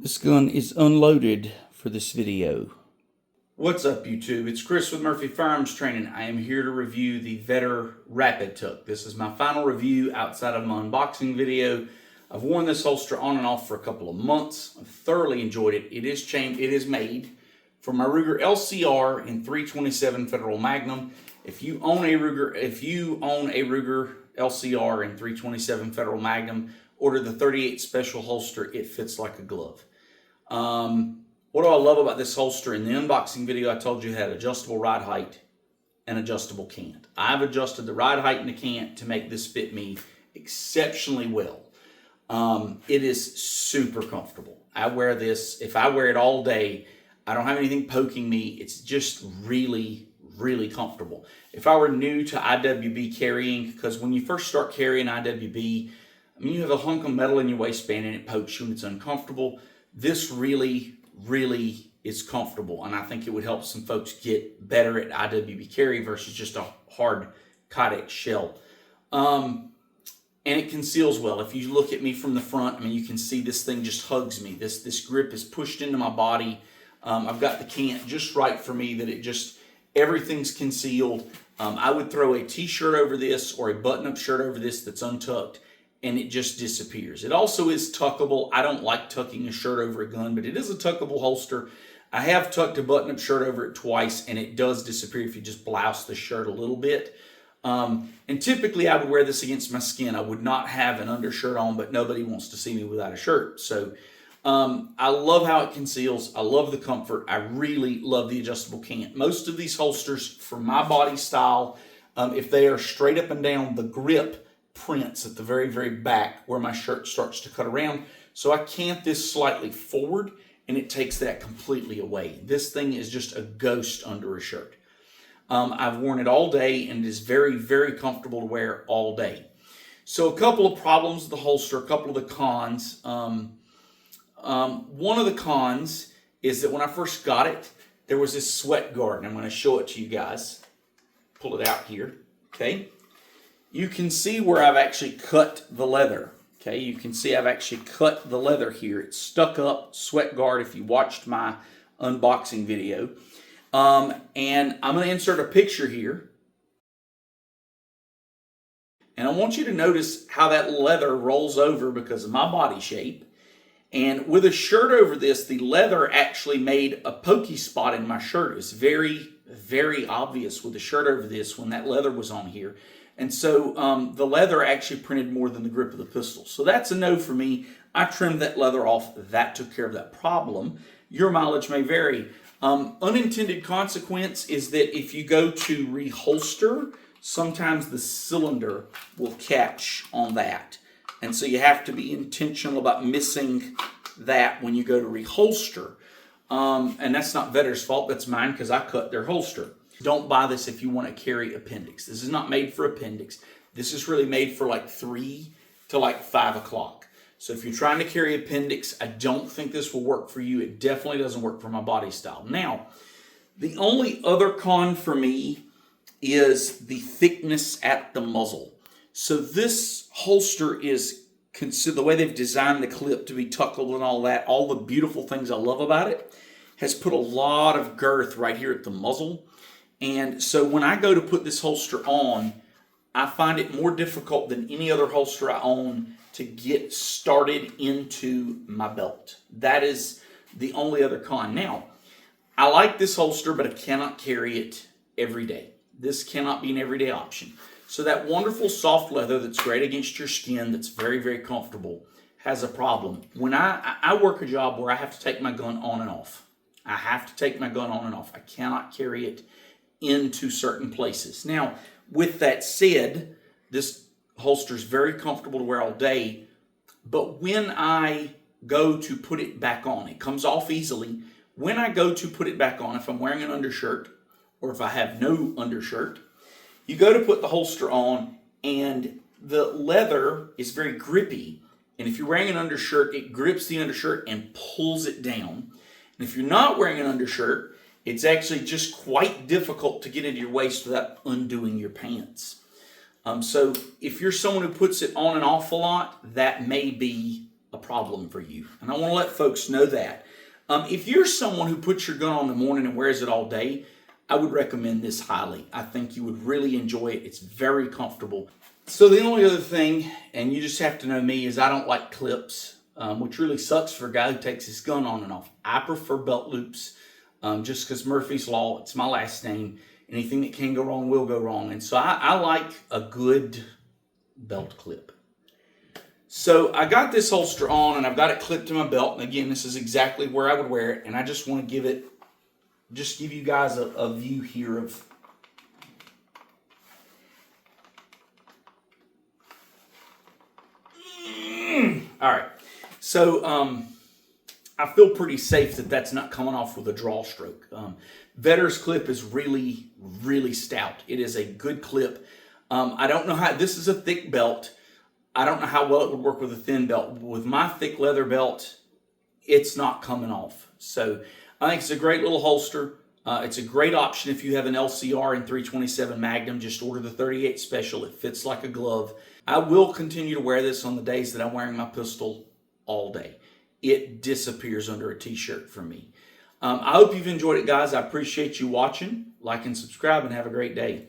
This gun is unloaded for this video. What's up, YouTube? It's Chris with Murphy Firearms Training. I am here to review the Vedder Rapid Tuck. This is my final review outside of my unboxing video. I've worn this holster on and off for a couple of months. I've thoroughly enjoyed it. It is made for my Ruger LCR in .327 Federal Magnum. If you own a Ruger LCR in .327 Federal Magnum, order the 38 Special holster. It fits like a glove. What do I love about this holster? In the unboxing video, I told you it had adjustable ride height and adjustable cant. I've adjusted the ride height and the cant to make this fit me exceptionally well. It is super comfortable. I wear this. If I wear it all day, I don't have anything poking me. It's just really, really comfortable. If I were new to IWB carrying, because when you first start carrying IWB, I mean, you have a hunk of metal in your waistband and it pokes you and it's uncomfortable. This really is comfortable, and I think it would help some folks get better at IWB carry versus just a hard Kydex shell. And it conceals well. If you look at me from the front, I mean, you can see this thing just hugs me. This grip is pushed into my body. I've got the cant just right for me that it just, everything's concealed. I would throw a t-shirt over this or a button-up shirt over this that's untucked, and it just disappears. It also is tuckable. I don't like tucking a shirt over a gun, but it is a tuckable holster. I have tucked a button-up shirt over it twice, and it does disappear if you just blouse the shirt a little bit. And typically, I would wear this against my skin. I would not have an undershirt on, but nobody wants to see me without a shirt. So I love how it conceals. I love the comfort. I really love the adjustable cant. Most of these holsters, for my body style, if they are straight up and down, the grip prints at the very back where my shirt starts to cut around. So I cant this slightly forward and it takes that completely away. This thing is just a ghost under a shirt. I've worn it all day and it is very comfortable to wear all day. So a couple of problems with the holster, a couple of the cons. One of the cons is that when I first got it, there was this sweat guard, and I'm going to show it to you guys. Pull it out here, okay? You can see where I've actually cut the leather. Okay, you can see I've actually cut the leather here. It's stuck up, sweat guard, if you watched my unboxing video. And I'm going to insert a picture here. And I want you to notice how that leather rolls over because of my body shape. And with a shirt over this, the leather actually made a pokey spot in my shirt. It was very obvious with the shirt over this when that leather was on here. And so the leather actually printed more than the grip of the pistol. So that's a no for me. I trimmed that leather off. That took care of that problem. Your mileage may vary. Unintended consequence is that if you go to reholster, sometimes the cylinder will catch on that. And so you have to be intentional about missing that when you go to reholster. And that's not Vedder's fault. That's mine because I cut their holster. Don't buy this if you want to carry appendix. This is not made for appendix. This is really made for like 3 to like 5 o'clock. So if you're trying to carry appendix, I don't think this will work for you. It definitely doesn't work for my body style. Now, the only other con for me is the thickness at the muzzle. So this holster is considered, the way they've designed the clip to be tuckable and all that, all the beautiful things I love about it, has put a lot of girth right here at the muzzle. And so when I go to put this holster on, I find it more difficult than any other holster I own to get started into my belt. That is the only other con. Now, I like this holster, but I cannot carry it every day. This cannot be an everyday option. So that wonderful soft leather that's great against your skin, that's very comfortable, has a problem. When I work a job where I have to take my gun on and off. I have to take my gun on and off. I cannot carry it into certain places. Now, with that said, this holster is very comfortable to wear all day, but when I go to put it back on, it comes off easily. When I go to put it back on, if I'm wearing an undershirt or if I have no undershirt, you go to put the holster on and the leather is very grippy. And if you're wearing an undershirt, it grips the undershirt and pulls it down. And if you're not wearing an undershirt, it's actually just quite difficult to get into your waist without undoing your pants. So if you're someone who puts it on and off a lot, that may be a problem for you. And I want to let folks know that. If you're someone who puts your gun on in the morning and wears it all day, I would recommend this highly. I think you would really enjoy it. It's very comfortable. So the only other thing, and you just have to know me, is I don't like clips, which really sucks for a guy who takes his gun on and off. I prefer belt loops, just because Murphy's Law, it's my last name. Anything that can go wrong will go wrong. And so I like a good belt clip. So I got this holster on and I've got it clipped to my belt. And again, this is exactly where I would wear it. And I just want to give you guys a view here of all right. So I feel pretty safe that that's not coming off with a draw stroke. Vedder's clip is really, really stout. It is a good clip. I don't know how, this is a thick belt. I don't know how well it would work with a thin belt. With my thick leather belt, it's not coming off. So I think it's a great little holster. It's a great option if you have an LCR and 327 Magnum. Just order the 38 Special. It fits like a glove. I will continue to wear this on the days that I'm wearing my pistol all day. It disappears under a t-shirt for me. I hope you've enjoyed it, guys. I appreciate you watching. Like and subscribe, and have a great day.